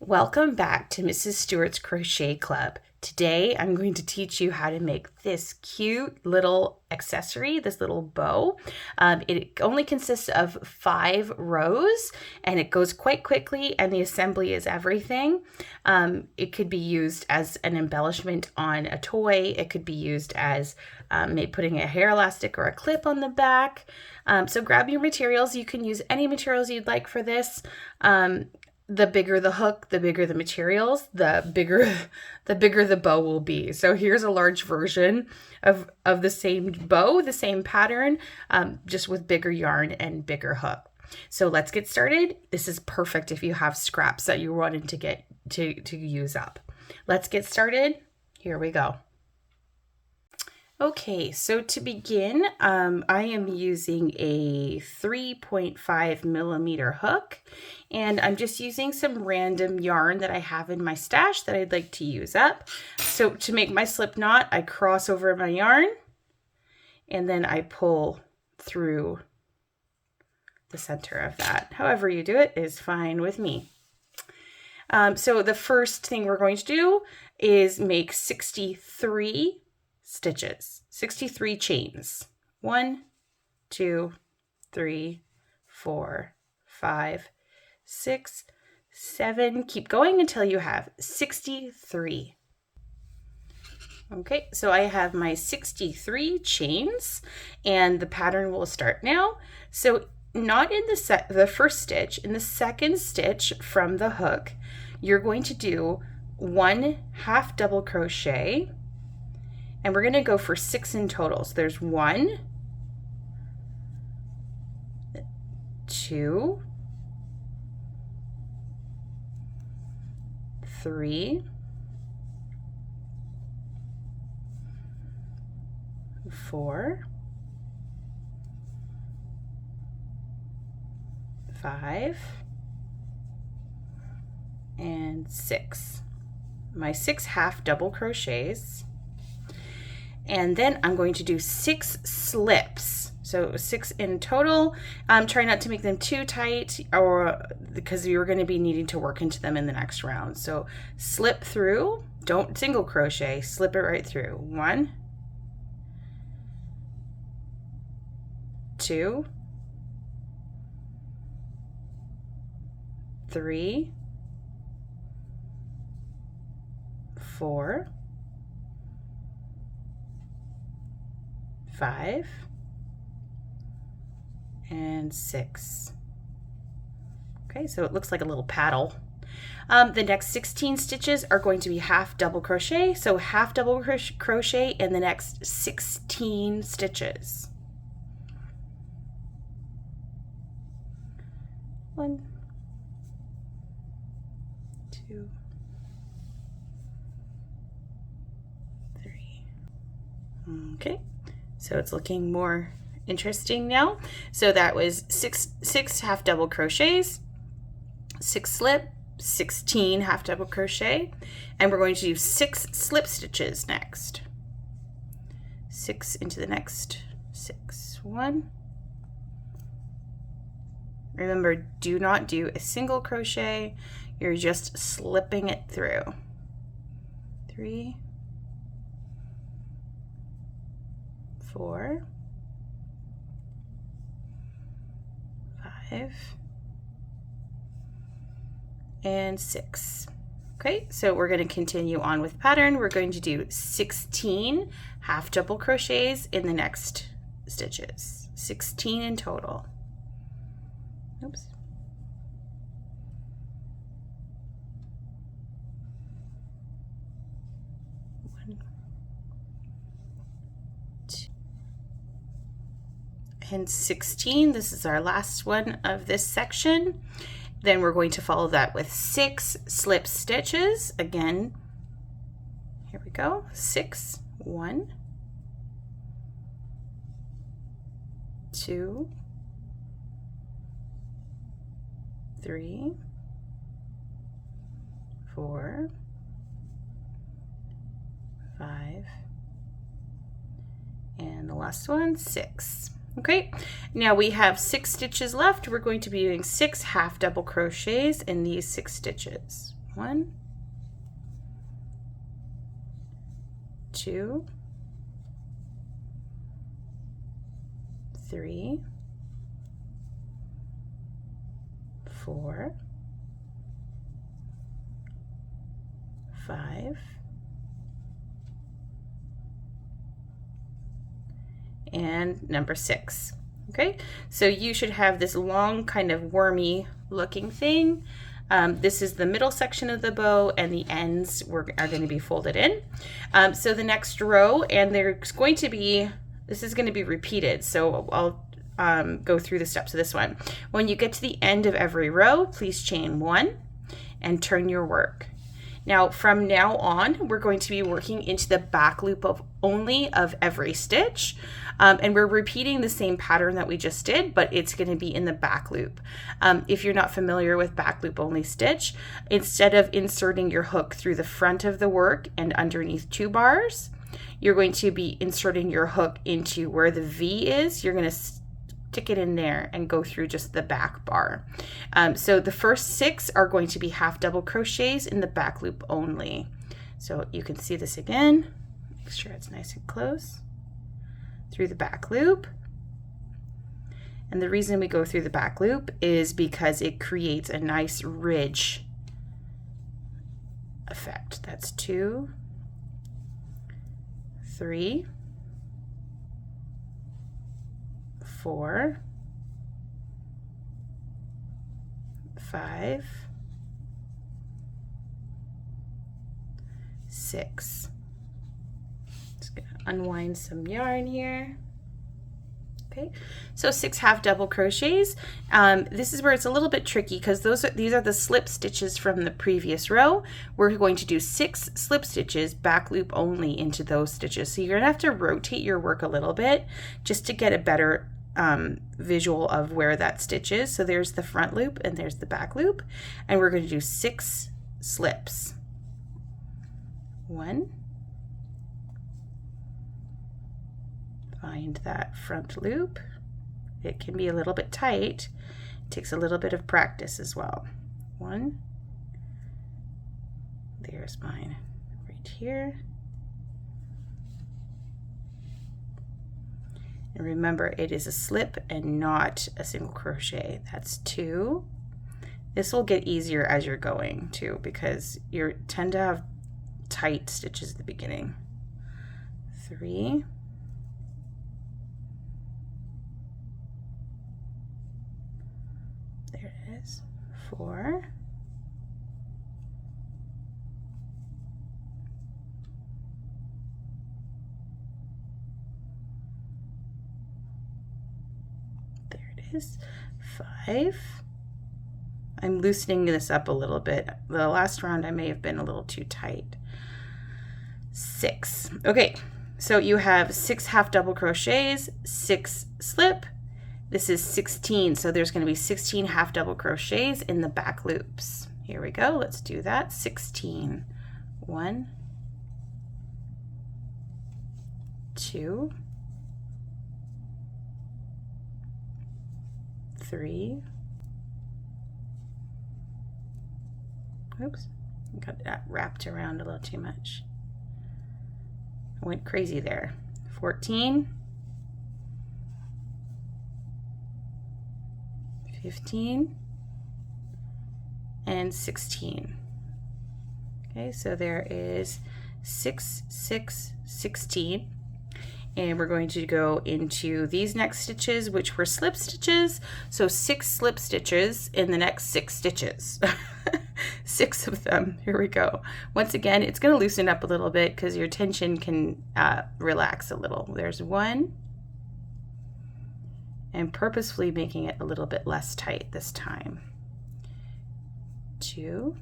Welcome back to Mrs. Stewart's Crochet Club. Today I'm going to teach you how to make this cute little accessory, this little bow. It only consists of 5 rows and it goes quite quickly, and the assembly is everything. It could be used as an embellishment on a toy. It could be used as maybe putting a hair elastic or a clip on the back. So grab your materials. You can use any materials you'd like for this. The bigger the hook, the bigger the materials, the bigger the bow will be. So here's a large version of the same bow, the same pattern, just with bigger yarn and bigger hook. So let's get started. This is perfect if you have scraps that you're wanting to get to use up. Let's get started. Here we go. Okay, so to begin, I am using a 3.5 millimeter hook, and I'm just using some random yarn that I have in my stash that I'd like to use up. So to make my slip knot, I cross over my yarn, and then I pull through the center of that. However you do it is fine with me. So the first thing we're going to do is make 63 stitches, 63 chains. 1, 2, 3, 4, 5, 6, 7. Keep going until you have 63. Okay, so I have my 63 chains, and the pattern will start now. So not in the first stitch, in the second stitch from the hook, you're going to do 1 half double crochet. And we're going to go for 6 in total. So there's 1, 2, 3, 4, 5, and 6. My 6 half double crochets. And then I'm going to do 6 slips. So 6 in total. Try not to make them too tight, or because you're going to be needing to work into them in the next round. So slip through, don't single crochet, slip it right through. 1, 2, 3, 4, 5, and 6. Okay, so it looks like a little paddle. The next 16 stitches are going to be half double crochet, so half double crochet in the next 16 stitches. 1, 2, 3. Okay. So it's looking more interesting now. So that was six half double crochets, 6 slip, 16 half double crochet, and we're going to do 6 slip stitches next. 6 into the next 6. 1. Remember, do not do a single crochet. You're just slipping it through. 3, 4, 5, and 6. Okay, so we're going to continue on with pattern. We're going to do 16 half double crochets in the next stitches. 16 in total. Oops. And 16, this is our last one of this section. Then we're going to follow that with 6 slip stitches. Again, here we go, 6, 1, 2, 3, 4, 5, and the last one, 6. Okay, now we have 6 stitches left. We're going to be doing 6 half double crochets in these 6 stitches. 1, 2, 3, 4, 5, and number 6. Okay, so you should have this long kind of wormy looking thing. This is the middle section of the bow, and the ends are going to be folded in. So the next row, and there's going to be, this is going to be repeated, so I'll go through the steps of this one. When you get to the end of every row, please chain 1 and turn your work. Now from now on, we're going to be working into the back loop of every stitch. And we're repeating the same pattern that we just did, but it's going to be in the back loop. If you're not familiar with back loop only stitch, instead of inserting your hook through the front of the work and underneath 2 bars, you're going to be inserting your hook into where the V is. You're going to stick it in there and go through just the back bar. So the first 6 are going to be half double crochets in the back loop only. So you can see this again. Make sure it's nice and close. Through the back loop. And the reason we go through the back loop is because it creates a nice ridge effect. That's 2, 3, 4, 5, 6. Just gonna unwind some yarn here. Okay, so 6 half double crochets. This is where it's a little bit tricky because these are the slip stitches from the previous row. We're going to do 6 slip stitches back loop only into those stitches. So you're gonna have to rotate your work a little bit just to get a better visual of where that stitch is. So there's the front loop and there's the back loop, and we're going to do 6 slips. 1, find that front loop. It can be a little bit tight. It takes a little bit of practice as well. 1, there's mine right here. And remember, it is a slip and not a single crochet. That's 2. This will get easier as you're going too, because you tend to have tight stitches at the beginning. 3, 4, 5. I'm loosening this up a little bit. The last round I may have been a little too tight. 6. Okay, so you have 6 half double crochets, 6 slip. This is 16, so there's going to be 16 half double crochets in the back loops. Here we go, let's do that. 16. 1, 2, 3. Oops, got that wrapped around a little too much. I went crazy there. 14, 15, and 16. Okay, so there is 6, 6, 16. And we're going to go into these next stitches, which were slip stitches. So 6 slip stitches in the next 6 stitches. 6 of them. Here we go. Once again, it's going to loosen up a little bit because your tension can relax a little. There's 1. And purposefully making it a little bit less tight this time. 2.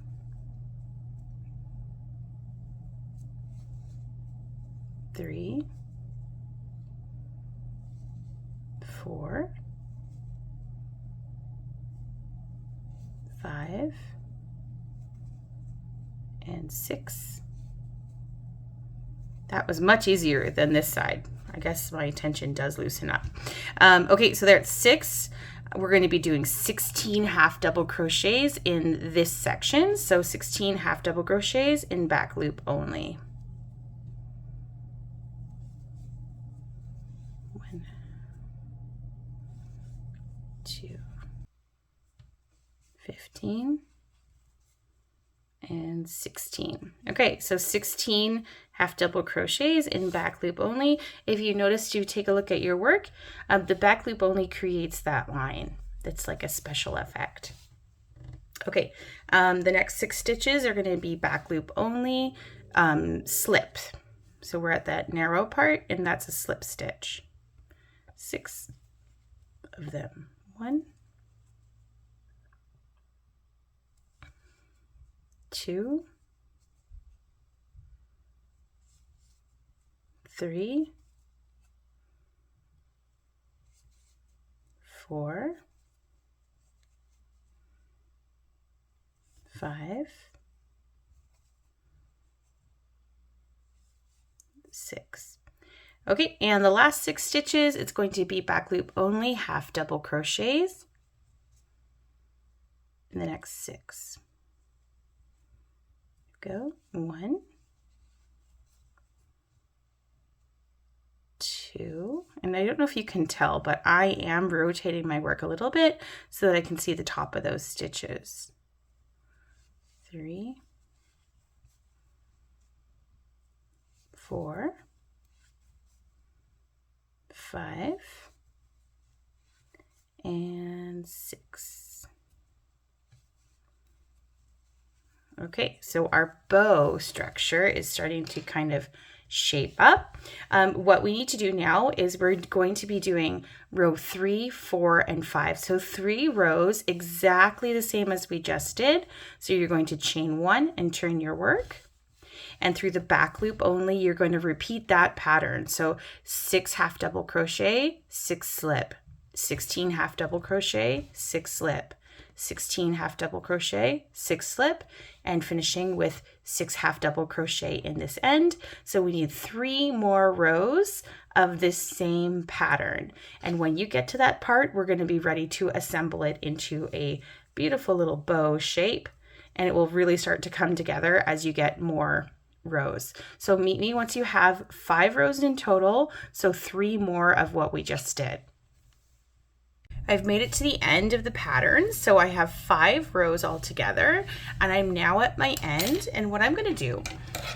3. 4, 5, and 6. That was much easier than this side. I guess my tension does loosen up. Okay, so there's 6 we're going to be doing 16 half double crochets in this section. So 16 half double crochets in back loop only. 1, 2, 15, and 16. Okay, so 16 half double crochets in back loop only. If you notice, you take a look at your work, the back loop only creates that line. That's like a special effect. Okay, the next 6 stitches are going to be back loop only, slip. So we're at that narrow part, and that's a slip stitch. 6 of them. 1, 2, 3, 4, 5, 6. Okay, and the last 6 stitches, it's going to be back loop only, half double crochets in the next 6. Go 1, 2, and I don't know if you can tell, but I am rotating my work a little bit so that I can see the top of those stitches. 3, 4, 5, and 6. Okay, so our bow structure is starting to kind of shape up. What we need to do now is we're going to be doing row 3, 4, and 5. So 3 rows exactly the same as we just did. So you're going to chain 1 and turn your work. And through the back loop only, you're going to repeat that pattern. So 6 half double crochet, 6 slip, 16 half double crochet, 6 slip, 16 half double crochet, 6 slip, and finishing with 6 half double crochet in this end. So we need 3 more rows of this same pattern. And when you get to that part, we're going to be ready to assemble it into a beautiful little bow shape, and it will really start to come together as you get more rows. So meet me once you have 5 rows in total, so 3 more of what we just did. I've made it to the end of the pattern, so I have 5 rows all together, and I'm now at my end. And what I'm going to do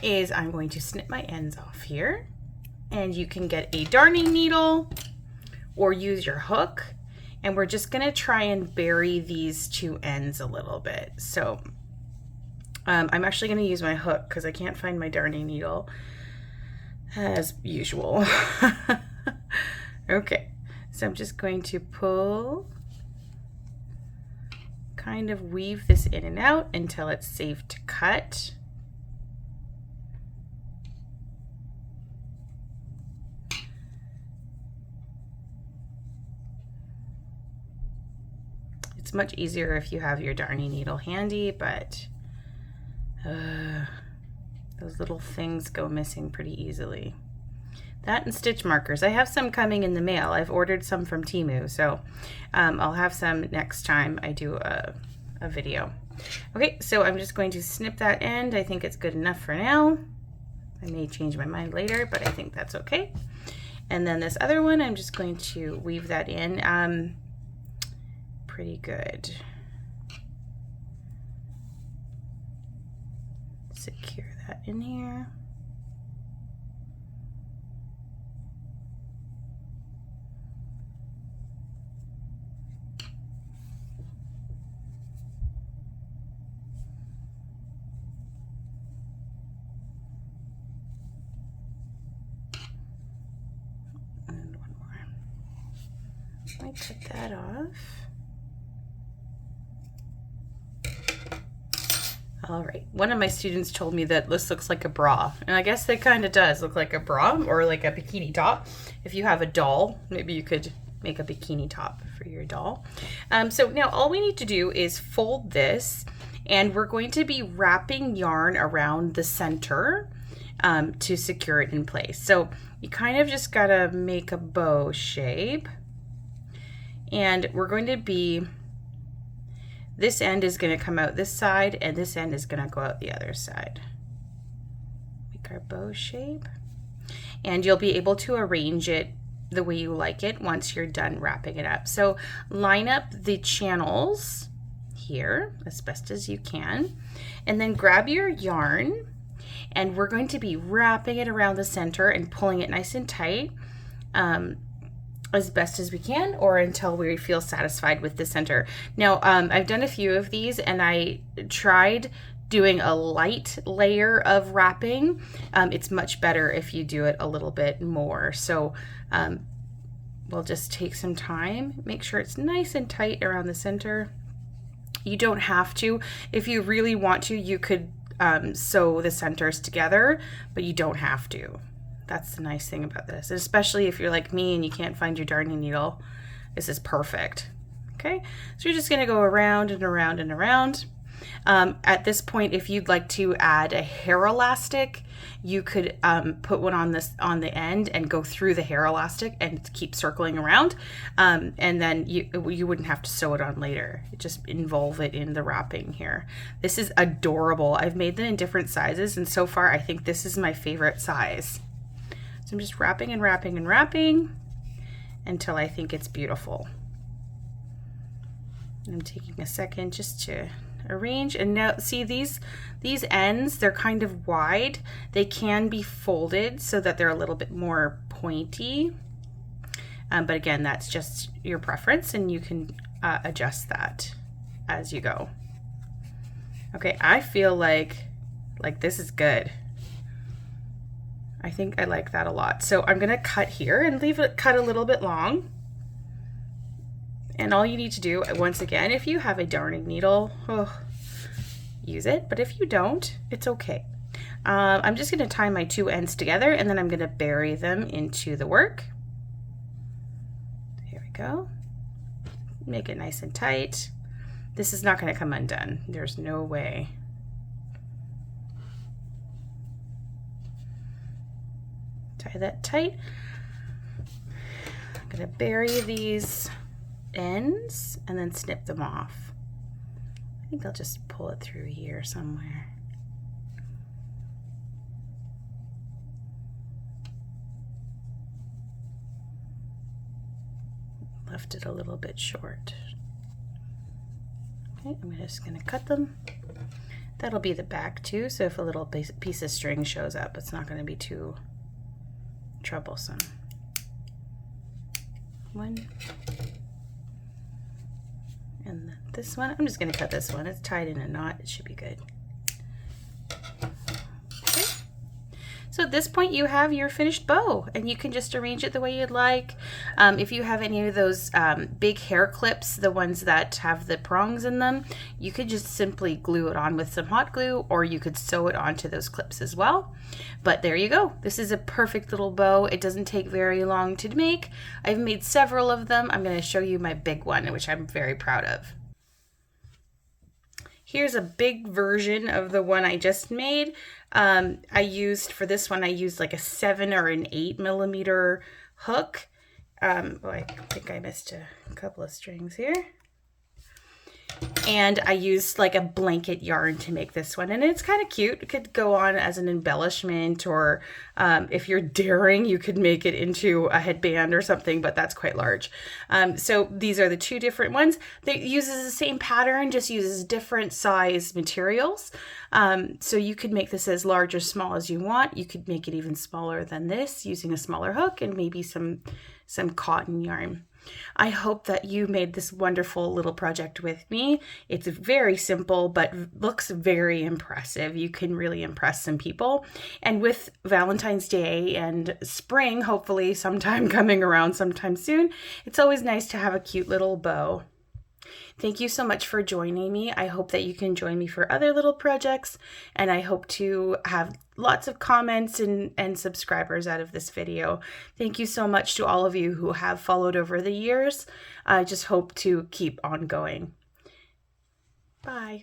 is I'm going to snip my ends off here, and you can get a darning needle or use your hook, and we're just going to try and bury these 2 ends a little bit. So I'm actually going to use my hook because I can't find my darning needle as usual. Okay. So I'm just going to pull, kind of weave this in and out until it's safe to cut. It's much easier if you have your darning needle handy, but those little things go missing pretty easily. That and stitch markers. I have some coming in the mail. I've ordered some from Temu, so I'll have some next time I do a video. Okay, so I'm just going to snip that end. I think it's good enough for now. I may change my mind later, but I think that's okay. And then this other one, I'm just going to weave that in pretty good. Secure that in here. I cut that off. All right, one of my students told me that this looks like a bra, and I guess it kind of does look like a bra or like a bikini top. If you have a doll, maybe you could make a bikini top for your doll. So now all we need to do is fold this, and we're going to be wrapping yarn around the center to secure it in place. So you kind of just gotta make a bow shape. And we're going to be, this end is going to come out this side and this end is going to go out the other side. Make our bow shape. And you'll be able to arrange it the way you like it once you're done wrapping it up. So line up the channels here as best as you can, and then grab your yarn, and we're going to be wrapping it around the center and pulling it nice and tight as best as we can, or until we feel satisfied with the center. Now I've done a few of these and I tried doing a light layer of wrapping. It's much better if you do it a little bit more. So we'll just take some time, make sure it's nice and tight around the center. You don't have to. If you really want to, you could sew the centers together, but you don't have to. That's the nice thing about this, especially if you're like me and you can't find your darning needle. This is perfect. Okay, so you're just gonna go around and around and around. At this point, if you'd like to add a hair elastic, you could put one on the end and go through the hair elastic and keep circling around, and then you wouldn't have to sew it on later. Just involve it in the wrapping here. This is adorable. I've made them in different sizes, and so far I think this is my favorite size. So I'm just wrapping and wrapping and wrapping until I think it's beautiful. And I'm taking a second just to arrange. And now see these ends, they're kind of wide. They can be folded so that they're a little bit more pointy, but again, that's just your preference, and you can adjust that as you go. Okay, I feel like this is good. I think I like that a lot. So I'm gonna cut here and leave it cut a little bit long. And all you need to do, once again, if you have a darning needle, use it. But if you don't, it's okay. I'm just going to tie my two ends together, and then I'm going to bury them into the work. Here we go. Make it nice and tight. This is not going to come undone. There's no way. Tie that tight. I'm going to bury these ends and then snip them off. I think I'll just pull it through here somewhere. Left it a little bit short. Okay, I'm just going to cut them. That'll be the back too, so if a little piece of string shows up, it's not going to be too troublesome. One. And this one, I'm just going to cut this one. It's tied in a knot. It should be good. Okay. So at this point, you have your finished bow, and you can just arrange it the way you'd like. If you have any of those big hair clips, the ones that have the prongs in them, you could just simply glue it on with some hot glue, or you could sew it onto those clips as well. But there you go. This is a perfect little bow. It doesn't take very long to make. I've made several of them. I'm going to show you my big one, which I'm very proud of. Here's a big version of the one I just made. For this one, I used like a 7 or an 8 millimeter hook. I think I missed a couple of strings here. And I used like a blanket yarn to make this one, and it's kind of cute. It could go on as an embellishment, or if you're daring, you could make it into a headband or something, but that's quite large. So these are the two different ones. They uses the same pattern, just uses different size materials. So you could make this as large or small as you want. You could make it even smaller than this using a smaller hook and maybe some cotton yarn. I hope that you made this wonderful little project with me. It's very simple, but looks very impressive. You can really impress some people. And with Valentine's Day and spring, hopefully sometime coming around sometime soon, it's always nice to have a cute little bow. Thank you so much for joining me. I hope that you can join me for other little projects, and I hope to have lots of comments and subscribers out of this video. Thank you so much to all of you who have followed over the years. I just hope to keep on going. Bye.